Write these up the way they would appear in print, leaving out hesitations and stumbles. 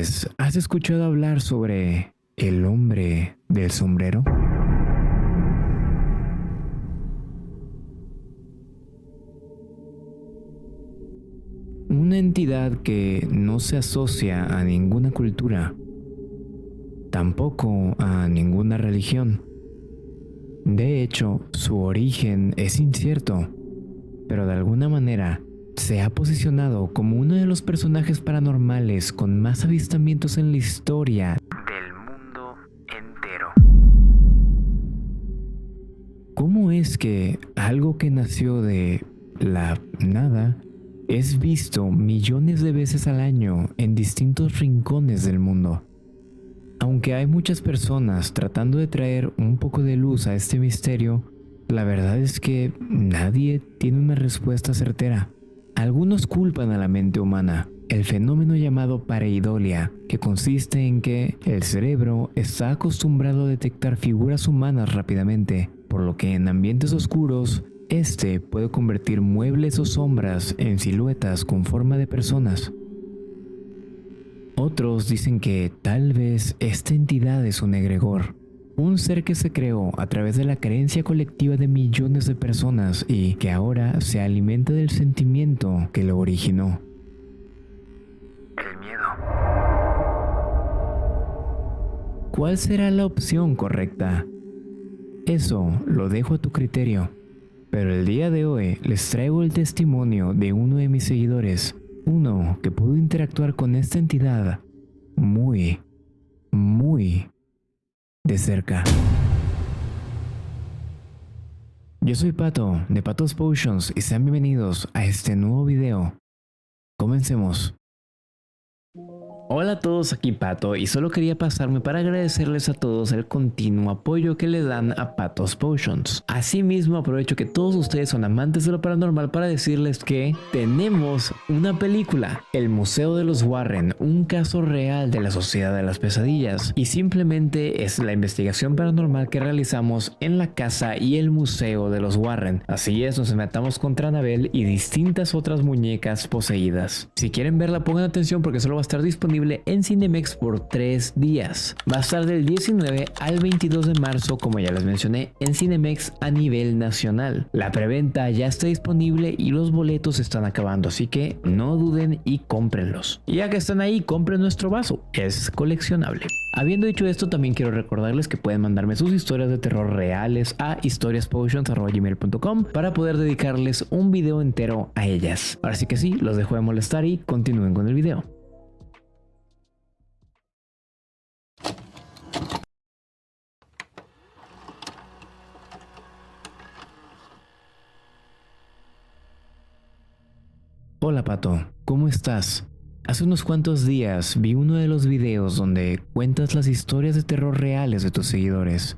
vez has escuchado hablar sobre el hombre del sombrero? Una entidad que no se asocia a ninguna cultura, tampoco a ninguna religión. De hecho, su origen es incierto, pero de alguna manera se ha posicionado como uno de los personajes paranormales con más avistamientos en la historia del mundo entero. ¿Cómo es que algo que nació de la nada es visto millones de veces al año en distintos rincones del mundo? Aunque hay muchas personas tratando de traer un poco de luz a este misterio, la verdad es que nadie tiene una respuesta certera. Algunos culpan a la mente humana, el fenómeno llamado pareidolia, que consiste en que el cerebro está acostumbrado a detectar figuras humanas rápidamente, por lo que en ambientes oscuros, este puede convertir muebles o sombras en siluetas con forma de personas. Otros dicen que tal vez esta entidad es un egregor, un ser que se creó a través de la creencia colectiva de millones de personas y que ahora se alimenta del sentimiento que lo originó. El miedo. ¿Cuál será la opción correcta? Eso lo dejo a tu criterio, pero el día de hoy les traigo el testimonio de uno de mis seguidores, uno que pudo interactuar con esta entidad muy de cerca. Yo soy Pato, de Patos Potions, y sean bienvenidos a este nuevo video. Comencemos. Hola a todos, aquí Pato, y solo quería pasarme para agradecerles a todos el continuo apoyo que le dan a Patos Potions. Asimismo, aprovecho que todos ustedes son amantes de lo paranormal para decirles que tenemos una película, El Museo de los Warren, un caso real de la Sociedad de las Pesadillas, y simplemente es la investigación paranormal que realizamos en la casa y el Museo de los Warren. Así es, nos matamos contra Annabelle y distintas otras muñecas poseídas. Si quieren verla, pongan atención porque solo va a estar disponible en Cinemex por 3 días. Va a estar del 19 al 22 de marzo, como ya les mencioné, en Cinemex a nivel nacional. La preventa ya está disponible y los boletos están acabando, así que no duden y cómprenlos. Y ya que están ahí, compren nuestro vaso, es coleccionable. Habiendo dicho esto, también quiero recordarles que pueden mandarme sus historias de terror reales a historiaspotions@gmail.com para poder dedicarles un video entero a ellas. Ahora sí que sí, los dejo de molestar y continúen con el video. Hola Pato, ¿cómo estás? Hace unos cuantos días vi uno de los videos donde cuentas las historias de terror reales de tus seguidores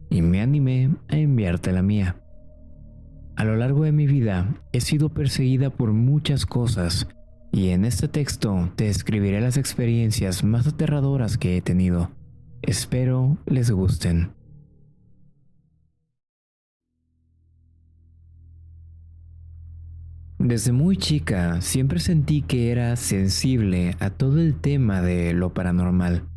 y me animé a enviarte la mía. A lo largo de mi vida he sido perseguida por muchas cosas y en este texto te describiré las experiencias más aterradoras que he tenido. Espero les gusten. Desde muy chica siempre sentí que era sensible a todo el tema de lo paranormal.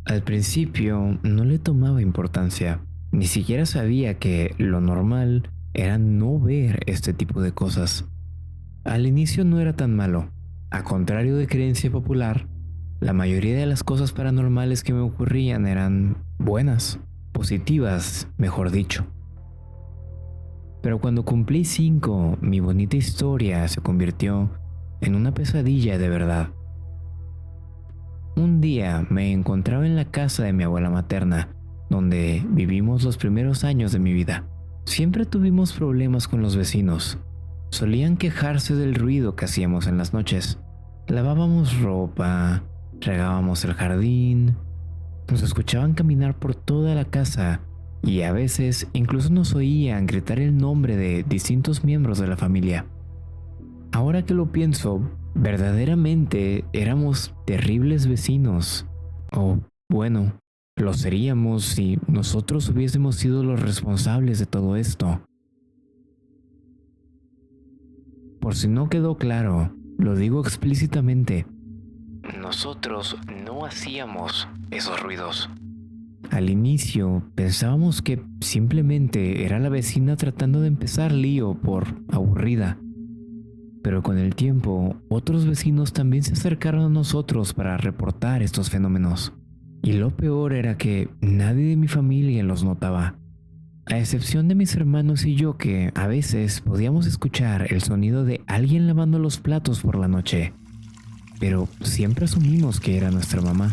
Al principio no le tomaba importancia, ni siquiera sabía que lo normal era no ver este tipo de cosas. Al inicio no era tan malo, a contrario de creencia popular, la mayoría de las cosas paranormales que me ocurrían eran buenas, positivas, mejor dicho. Pero cuando cumplí 5, mi bonita historia se convirtió en una pesadilla de verdad. Un día me encontraba en la casa de mi abuela materna, donde vivimos los primeros años de mi vida. Siempre tuvimos problemas con los vecinos. Solían quejarse del ruido que hacíamos en las noches. Lavábamos ropa, regábamos el jardín, nos escuchaban caminar por toda la casa y a veces incluso nos oían gritar el nombre de distintos miembros de la familia. Ahora que lo pienso, verdaderamente éramos terribles vecinos. O bueno, lo seríamos si nosotros hubiésemos sido los responsables de todo esto. Por si no quedó claro, lo digo explícitamente. nosotros no hacíamos esos ruidos. Al inicio pensábamos que simplemente era la vecina tratando de empezar lío por aburrida. Pero con el tiempo, otros vecinos también se acercaron a nosotros para reportar estos fenómenos. Y lo peor era que nadie de mi familia los notaba, a excepción de mis hermanos y yo, que a veces podíamos escuchar el sonido de alguien lavando los platos por la noche. Pero siempre asumimos que era nuestra mamá.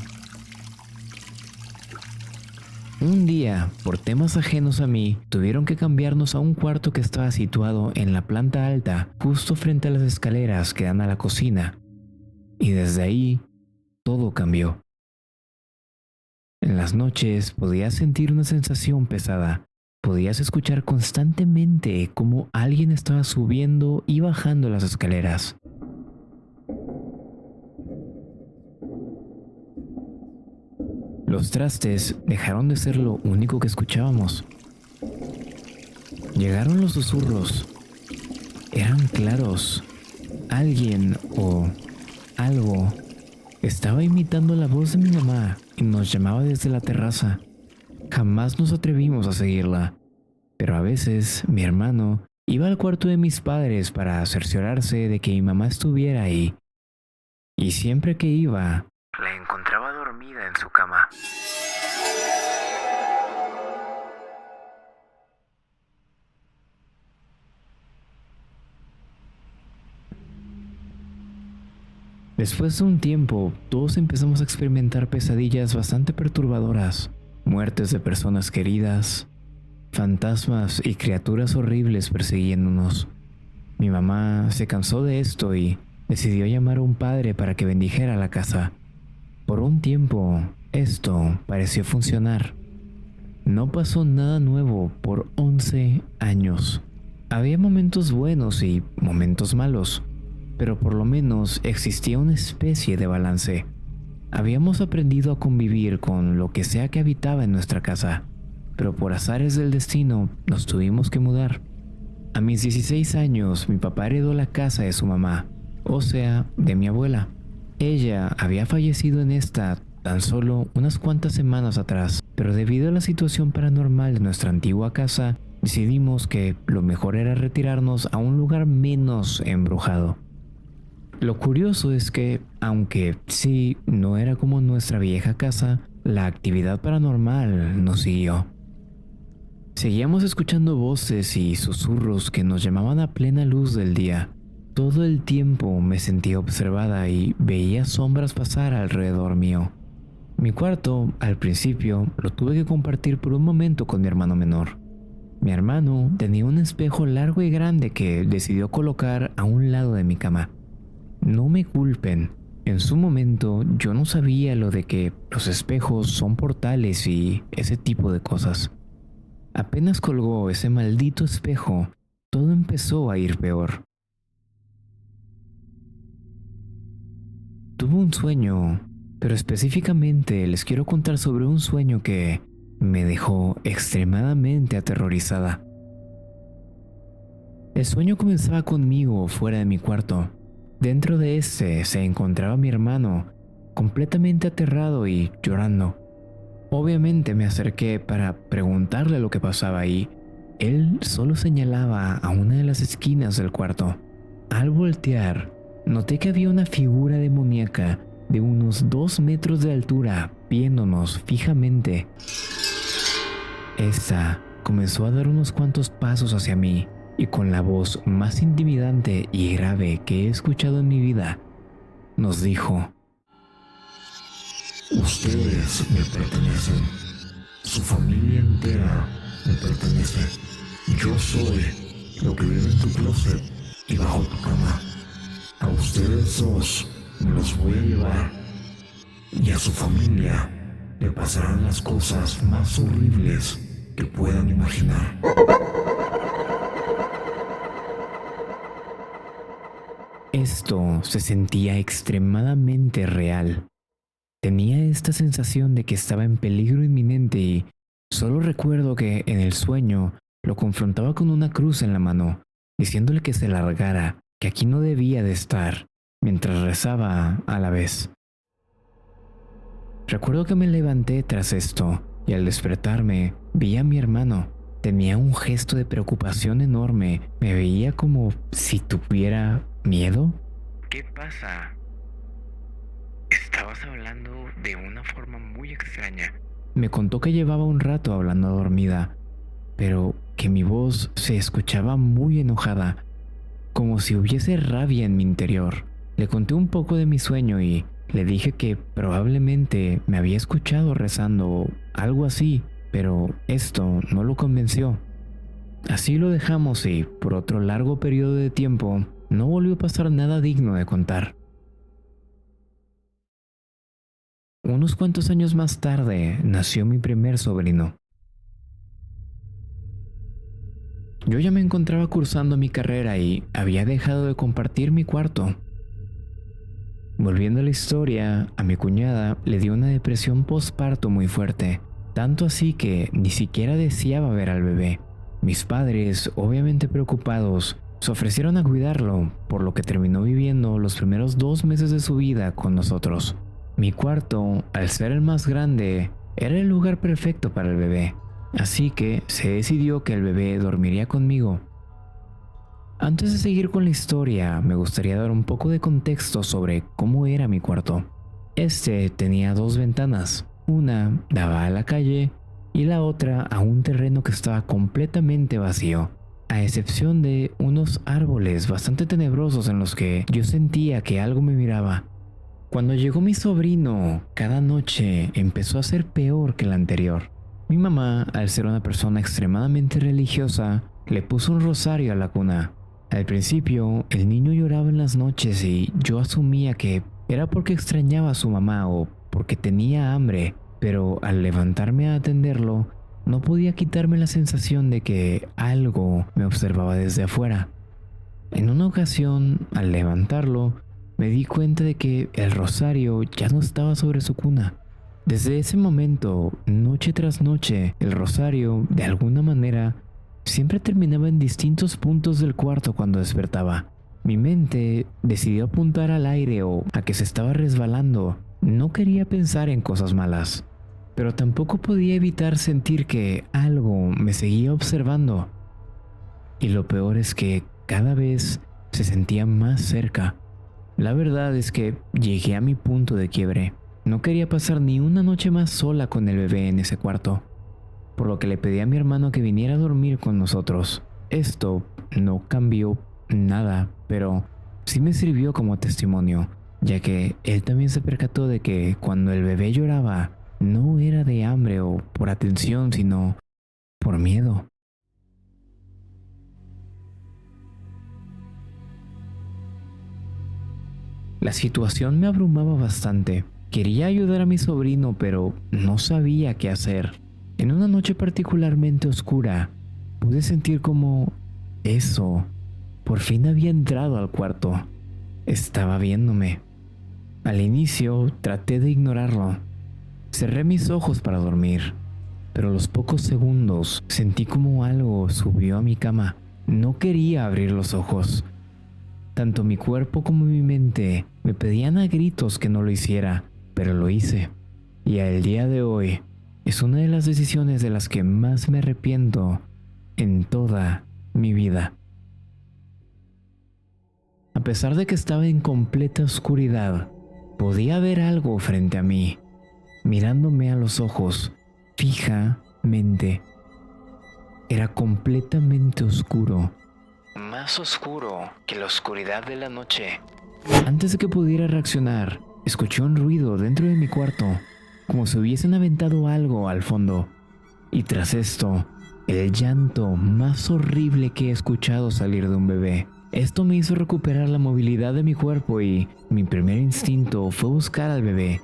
Un día, por temas ajenos a mí, tuvieron que cambiarnos a un cuarto que estaba situado en la planta alta, justo frente a las escaleras que dan a la cocina. Y desde ahí, todo cambió. En las noches podías sentir una sensación pesada. Podías escuchar constantemente cómo alguien estaba subiendo y bajando las escaleras. Los trastes dejaron de ser lo único que escuchábamos. Llegaron los susurros. Eran claros. Alguien o algo estaba imitando la voz de mi mamá y nos llamaba desde la terraza. Jamás nos atrevimos a seguirla, pero a veces mi hermano iba al cuarto de mis padres para cerciorarse de que mi mamá estuviera ahí. Y siempre que iba, la encontraba dormida en su cama. Después de un tiempo, todos empezamos a experimentar pesadillas bastante perturbadoras, muertes de personas queridas, fantasmas y criaturas horribles persiguiéndonos. Mi mamá se cansó de esto y decidió llamar a un padre para que bendijera la casa. Por un tiempo, esto pareció funcionar. No pasó nada nuevo por 11 años. Había momentos buenos y momentos malos, pero por lo menos existía una especie de balance. Habíamos aprendido a convivir con lo que sea que habitaba en nuestra casa, pero por azares del destino nos tuvimos que mudar. A mis 16 años, mi papá heredó la casa de su mamá, o sea, de mi abuela. Ella había fallecido en esta tan solo unas cuantas semanas atrás, pero debido a la situación paranormal de nuestra antigua casa, decidimos que lo mejor era retirarnos a un lugar menos embrujado. Lo curioso es que, aunque sí, no era como nuestra vieja casa, la actividad paranormal nos siguió. Seguíamos escuchando voces y susurros que nos llamaban a plena luz del día. Todo el tiempo me sentía observada y veía sombras pasar alrededor mío. Mi cuarto, al principio, lo tuve que compartir por un momento con mi hermano menor. Mi hermano tenía un espejo largo y grande que decidió colocar a un lado de mi cama. No me culpen, en su momento yo no sabía lo de que los espejos son portales y ese tipo de cosas. Apenas colgó ese maldito espejo, todo empezó a ir peor. Tuve un sueño, pero específicamente les quiero contar sobre un sueño que me dejó extremadamente aterrorizada. El sueño comenzaba conmigo fuera de mi cuarto. Dentro de este se encontraba mi hermano, completamente aterrado y llorando. Obviamente me acerqué para preguntarle lo que pasaba ahí. Él solo señalaba a una de las esquinas del cuarto. Al voltear, noté que había una figura demoníaca de unos 2 metros de altura viéndonos fijamente. Esta comenzó a dar unos cuantos pasos hacia mí y con la voz más intimidante y grave que he escuchado en mi vida, nos dijo: Ustedes me pertenecen. Su familia entera me pertenece. Yo soy lo que vive en tu closet y bajo tu cama. A ustedes dos me los voy a llevar. Y a su familia le pasarán las cosas más horribles que puedan imaginar. Esto se sentía extremadamente real. Tenía esta sensación de que estaba en peligro inminente y solo recuerdo que en el sueño lo confrontaba con una cruz en la mano, diciéndole que se largara, que aquí no debía de estar, mientras rezaba a la vez. Recuerdo que me levanté tras esto y al despertarme vi a mi hermano. Tenía un gesto de preocupación enorme. Me veía como si tuviera miedo. ¿Qué pasa? Estabas hablando de una forma muy extraña. Me contó que llevaba un rato hablando dormida, pero que mi voz se escuchaba muy enojada, como si hubiese rabia en mi interior. Le conté un poco de mi sueño y le dije que probablemente me había escuchado rezando o algo así, pero esto no lo convenció. Así lo dejamos y, por otro largo periodo de tiempo, no volvió a pasar nada digno de contar. Unos cuantos años más tarde nació mi primer sobrino. Yo ya me encontraba cursando mi carrera y había dejado de compartir mi cuarto. Volviendo a la historia, a mi cuñada le dio una depresión postparto muy fuerte, tanto así que ni siquiera deseaba ver al bebé. Mis padres, obviamente preocupados, se ofrecieron a cuidarlo, por lo que terminó viviendo los primeros 2 meses de su vida con nosotros. Mi cuarto, al ser el más grande, era el lugar perfecto para el bebé, así que se decidió que el bebé dormiría conmigo. Antes de seguir con la historia, me gustaría dar un poco de contexto sobre cómo era mi cuarto. Este tenía 2 ventanas, una daba a la calle y la otra a un terreno que estaba completamente vacío, a excepción de unos árboles bastante tenebrosos en los que yo sentía que algo me miraba. Cuando llegó mi sobrino, cada noche empezó a ser peor que la anterior. Mi mamá, al ser una persona extremadamente religiosa, le puso un rosario a la cuna. Al principio, el niño lloraba en las noches y yo asumía que era porque extrañaba a su mamá o porque tenía hambre, pero al levantarme a atenderlo, no podía quitarme la sensación de que algo me observaba desde afuera. En una ocasión, al levantarlo, me di cuenta de que el rosario ya no estaba sobre su cuna. Desde ese momento, noche tras noche, el rosario, de alguna manera, siempre terminaba en distintos puntos del cuarto cuando despertaba. Mi mente decidió apuntar al aire o a que se estaba resbalando. No quería pensar en cosas malas, pero tampoco podía evitar sentir que algo me seguía observando. Y lo peor es que cada vez se sentía más cerca. La verdad es que llegué a mi punto de quiebre. No quería pasar ni una noche más sola con el bebé en ese cuarto, por lo que le pedí a mi hermano que viniera a dormir con nosotros. Esto no cambió nada, pero sí me sirvió como testimonio, ya que él también se percató de que cuando el bebé lloraba, no era de hambre o por atención, sino por miedo. La situación me abrumaba bastante. Quería ayudar a mi sobrino, pero no sabía qué hacer. En una noche particularmente oscura, pude sentir como eso por fin había entrado al cuarto. Estaba viéndome. Al inicio traté de ignorarlo. Cerré mis ojos para dormir, pero a los pocos segundos sentí como algo subió a mi cama. No quería abrir los ojos. Tanto mi cuerpo como mi mente me pedían a gritos que no lo hiciera, pero lo hice. Y al día de hoy es una de las decisiones de las que más me arrepiento en toda mi vida. A pesar de que estaba en completa oscuridad, podía ver algo frente a mí, mirándome a los ojos fijamente. Era completamente oscuro, más oscuro que la oscuridad de la noche. Antes de que pudiera reaccionar, escuché un ruido dentro de mi cuarto, como si hubiesen aventado algo al fondo. Y tras esto, el llanto más horrible que he escuchado salir de un bebé. Esto me hizo recuperar la movilidad de mi cuerpo y mi primer instinto fue buscar al bebé,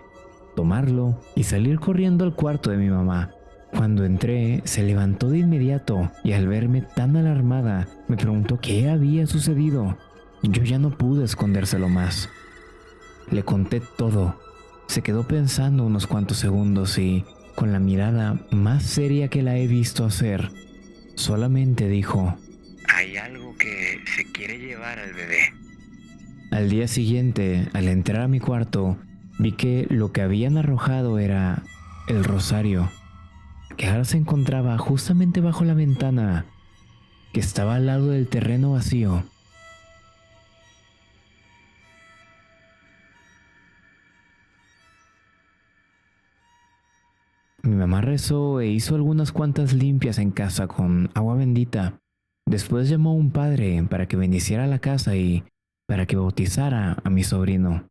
tomarlo y salir corriendo al cuarto de mi mamá. Cuando entré, se levantó de inmediato y al verme tan alarmada, me preguntó qué había sucedido. Yo ya no pude escondérselo más. Le conté todo. Se quedó pensando unos cuantos segundos y, con la mirada más seria que la he visto hacer, solamente dijo: hay algo que se quiere llevar al bebé. Al día siguiente, al entrar a mi cuarto, Vi que lo que habían arrojado era el rosario, que ahora se encontraba justamente bajo la ventana, que estaba al lado del terreno vacío. Mi mamá rezó e hizo algunas cuantas limpias en casa con agua bendita. Después llamó a un padre para que bendiciera la casa y para que bautizara a mi sobrino.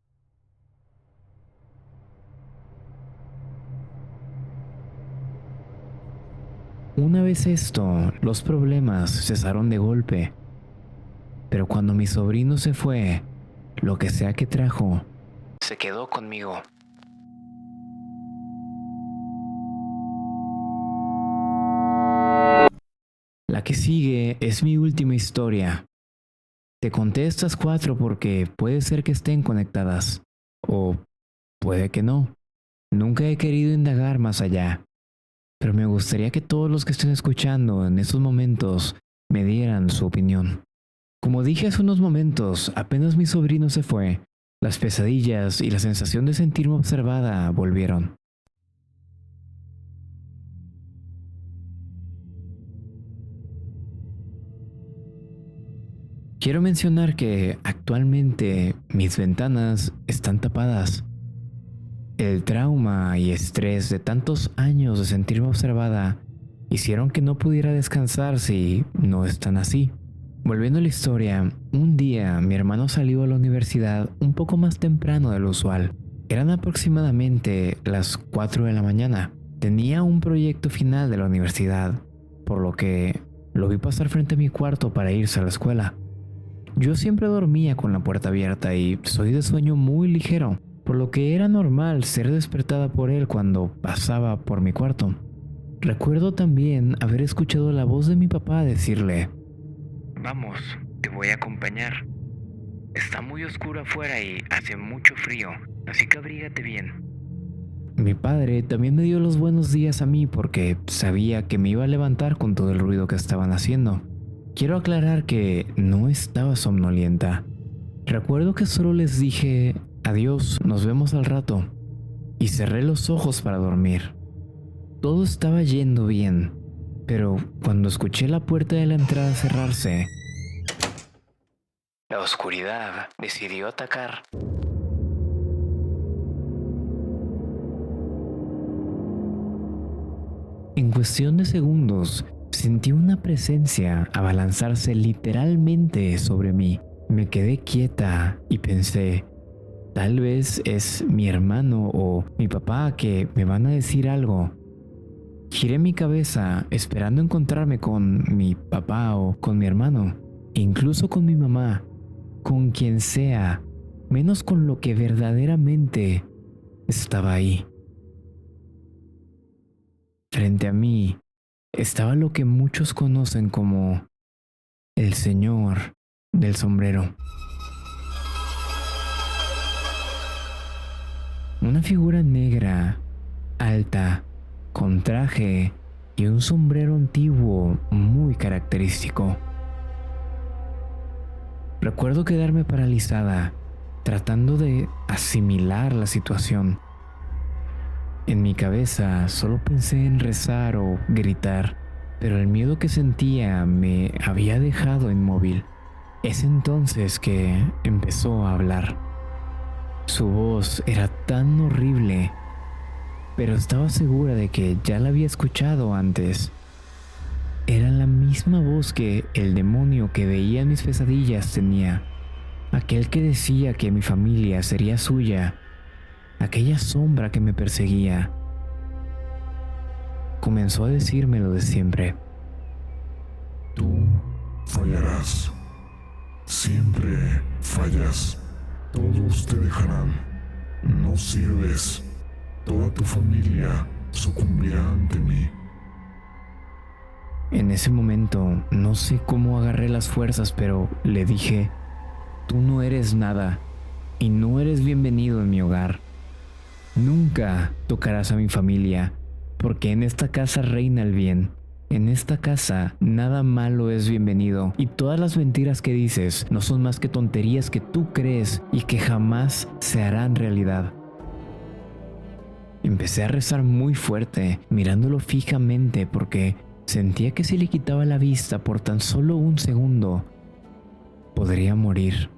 Una vez esto, los problemas cesaron de golpe. Pero cuando mi sobrino se fue, lo que sea que trajo, se quedó conmigo. La que sigue es mi última historia. Te conté estas 4 porque puede ser que estén conectadas, o puede que no. Nunca he querido indagar más allá, pero me gustaría que todos los que estén escuchando en estos momentos me dieran su opinión. Como dije hace unos momentos, apenas mi sobrino se fue, las pesadillas y la sensación de sentirme observada volvieron. Quiero mencionar que actualmente mis ventanas están tapadas. El trauma y estrés de tantos años de sentirme observada hicieron que no pudiera descansar si no están así. Volviendo a la historia, un día mi hermano salió a la universidad un poco más temprano de lo usual. Eran aproximadamente las 4 de la mañana. Tenía un proyecto final de la universidad, por lo que lo vi pasar frente a mi cuarto para irse a la escuela. Yo siempre dormía con la puerta abierta y soy de sueño muy ligero, por lo que era normal ser despertada por él cuando pasaba por mi cuarto. Recuerdo también haber escuchado la voz de mi papá decirle: Vamos, te voy a acompañar. Está muy oscuro afuera y hace mucho frío, así que abrígate bien. Mi padre también me dio los buenos días a mí porque sabía que me iba a levantar con todo el ruido que estaban haciendo. Quiero aclarar que no estaba somnolienta. Recuerdo que solo les dije: adiós, nos vemos al rato, y cerré los ojos para dormir. Todo estaba yendo bien, pero cuando escuché la puerta de la entrada cerrarse, la oscuridad decidió atacar. En cuestión de segundos, sentí una presencia abalanzarse literalmente sobre mí. Me quedé quieta y pensé: tal vez es mi hermano o mi papá que me van a decir algo. Giré mi cabeza esperando encontrarme con mi papá o con mi hermano, incluso con mi mamá, con quien sea, menos con lo que verdaderamente estaba ahí. Frente a mí estaba lo que muchos conocen como el señor del sombrero. Una figura negra, alta, con traje y un sombrero antiguo muy característico. Recuerdo quedarme paralizada, tratando de asimilar la situación. En mi cabeza solo pensé en rezar o gritar, pero el miedo que sentía me había dejado inmóvil. Es entonces que empezó a hablar. Su voz era tan horrible, pero estaba segura de que ya la había escuchado antes. Era la misma voz que el demonio que veía en mis pesadillas tenía, aquel que decía que mi familia sería suya, aquella sombra que me perseguía. Comenzó a decirme lo de siempre. Tú fallarás. Siempre fallas. Todos te dejarán. No sirves. Toda tu familia sucumbirá ante mí. En ese momento, no sé cómo agarré las fuerzas, pero le dije: tú no eres nada y no eres bienvenido en mi hogar. Nunca tocarás a mi familia, porque en esta casa reina el bien. En esta casa nada malo es bienvenido y todas las mentiras que dices no son más que tonterías que tú crees y que jamás se harán realidad. Empecé a rezar muy fuerte, mirándolo fijamente porque sentía que si le quitaba la vista por tan solo un segundo, podría morir.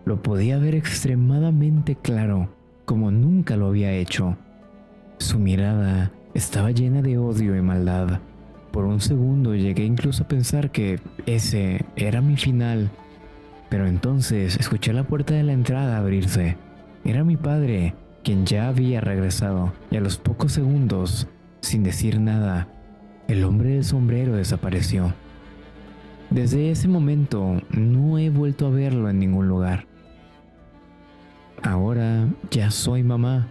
Lo podía ver extremadamente claro, como nunca lo había hecho. Su mirada estaba llena de odio y maldad. Por un segundo llegué incluso a pensar que ese era mi final. Pero entonces escuché la puerta de la entrada abrirse. Era mi padre, quien ya había regresado, y a los pocos segundos, sin decir nada, el hombre del sombrero desapareció. Desde ese momento no he vuelto a verlo en ningún lugar. Ahora ya soy mamá,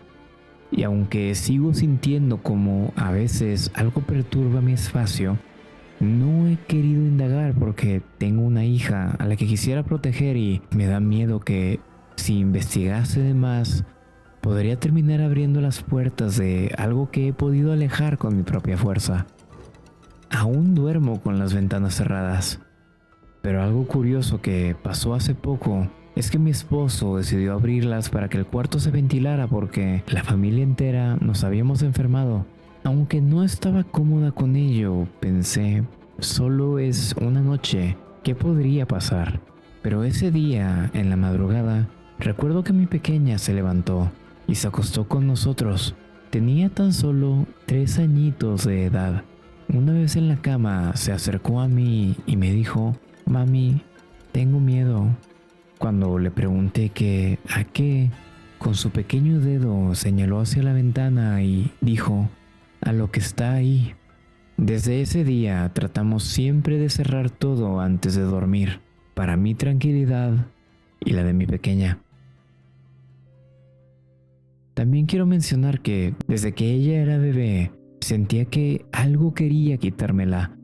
y aunque sigo sintiendo como a veces algo perturba mi espacio, no he querido indagar porque tengo una hija a la que quisiera proteger y me da miedo que si investigase de más, podría terminar abriendo las puertas de algo que he podido alejar con mi propia fuerza. Aún duermo con las ventanas cerradas, pero algo curioso que pasó hace poco es que mi esposo decidió abrirlas para que el cuarto se ventilara porque la familia entera nos habíamos enfermado. Aunque no estaba cómoda con ello, pensé, solo es una noche, ¿qué podría pasar? Pero ese día, en la madrugada, recuerdo que mi pequeña se levantó y se acostó con nosotros. Tenía tan solo 3 añitos de edad. Una vez en la cama se acercó a mí y me dijo, «Mami, tengo miedo». Cuando le pregunté que ¿a qué?, con su pequeño dedo señaló hacia la ventana y dijo, «A lo que está ahí». Desde ese día tratamos siempre de cerrar todo antes de dormir, para mi tranquilidad y la de mi pequeña. También quiero mencionar que desde que ella era bebé, sentía que algo quería quitármela.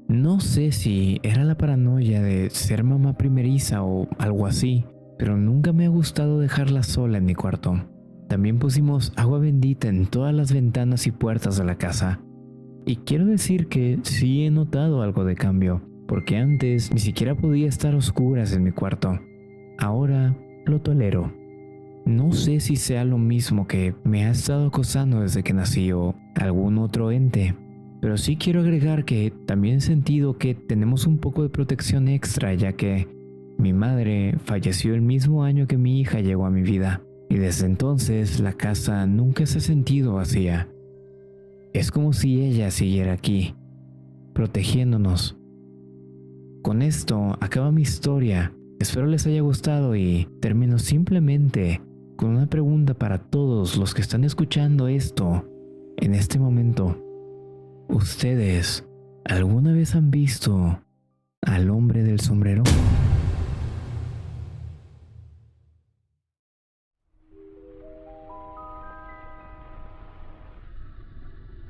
No sé si era la paranoia de ser mamá primeriza o algo así, pero nunca me ha gustado dejarla sola en mi cuarto. También pusimos agua bendita en todas las ventanas y puertas de la casa. Y quiero decir que sí he notado algo de cambio, porque antes ni siquiera podía estar a oscuras en mi cuarto. Ahora lo tolero. No sé si sea lo mismo que me ha estado acosando desde que nací o algún otro ente, pero sí quiero agregar que también he sentido que tenemos un poco de protección extra, ya que mi madre falleció el mismo año que mi hija llegó a mi vida, y desde entonces la casa nunca se ha sentido vacía. Es como si ella siguiera aquí, protegiéndonos. Con esto acaba mi historia. Espero les haya gustado y termino simplemente con una pregunta para todos los que están escuchando esto en este momento. ¿Ustedes alguna vez han visto al hombre del sombrero?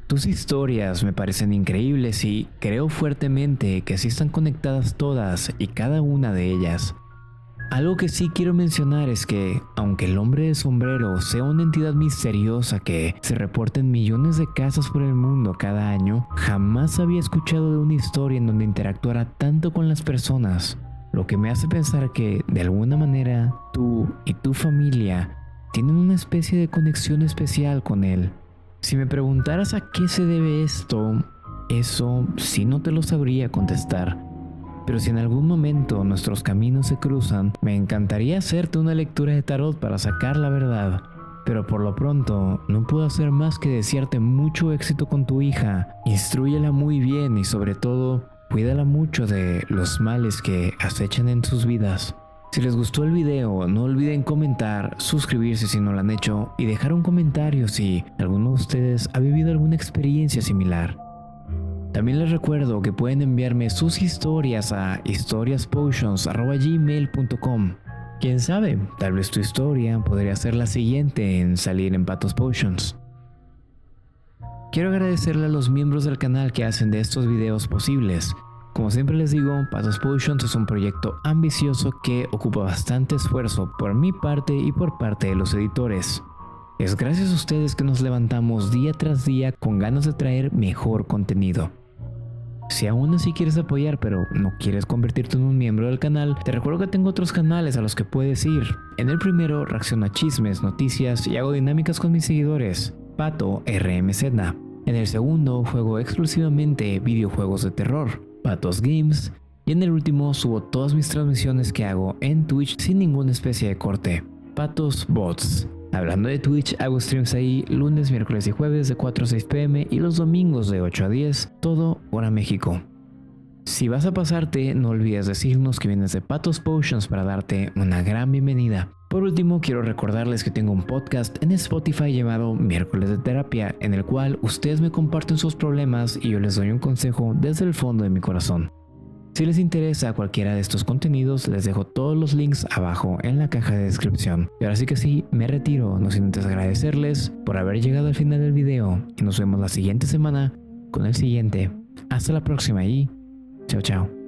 Tus historias me parecen increíbles y creo fuertemente que así están conectadas todas y cada una de ellas. Algo que sí quiero mencionar es que, aunque el hombre del sombrero sea una entidad misteriosa que se reporta en millones de casas por el mundo cada año, jamás había escuchado de una historia en donde interactuara tanto con las personas, lo que me hace pensar que, de alguna manera, tú y tu familia tienen una especie de conexión especial con él. Si me preguntaras a qué se debe esto, eso sí no te lo sabría contestar. Pero si en algún momento nuestros caminos se cruzan, me encantaría hacerte una lectura de tarot para sacar la verdad. Pero por lo pronto, no puedo hacer más que desearte mucho éxito con tu hija. Instrúyela muy bien y sobre todo, cuídala mucho de los males que acechan en sus vidas. Si les gustó el video, no olviden comentar, suscribirse si no lo han hecho y dejar un comentario si alguno de ustedes ha vivido alguna experiencia similar. También les recuerdo que pueden enviarme sus historias a historiaspotions@gmail.com. Quién sabe, tal vez tu historia podría ser la siguiente en salir en Patos Potions. Quiero agradecerle a los miembros del canal que hacen de estos videos posibles. Como siempre les digo, Patos Potions es un proyecto ambicioso que ocupa bastante esfuerzo por mi parte y por parte de los editores. Es gracias a ustedes que nos levantamos día tras día con ganas de traer mejor contenido. Si aún así quieres apoyar pero no quieres convertirte en un miembro del canal, te recuerdo que tengo otros canales a los que puedes ir. En el primero reacciono a chismes, noticias y hago dinámicas con mis seguidores, Pato RMZ. En el segundo juego exclusivamente videojuegos de terror, Patos Games. Y en el último subo todas mis transmisiones que hago en Twitch sin ninguna especie de corte, Patos Bots. Hablando de Twitch, hago streams ahí lunes, miércoles y jueves de 4 a 6 pm y los domingos de 8 a 10, todo hora México. Si vas a pasarte, no olvides decirnos que vienes de Patos Potions para darte una gran bienvenida. Por último, quiero recordarles que tengo un podcast en Spotify llamado Miércoles de Terapia, en el cual ustedes me comparten sus problemas y yo les doy un consejo desde el fondo de mi corazón. Si les interesa cualquiera de estos contenidos, les dejo todos los links abajo en la caja de descripción. Y ahora sí que sí, me retiro, no sin antes agradecerles por haber llegado al final del video y nos vemos la siguiente semana con el siguiente. Hasta la próxima y chao chao.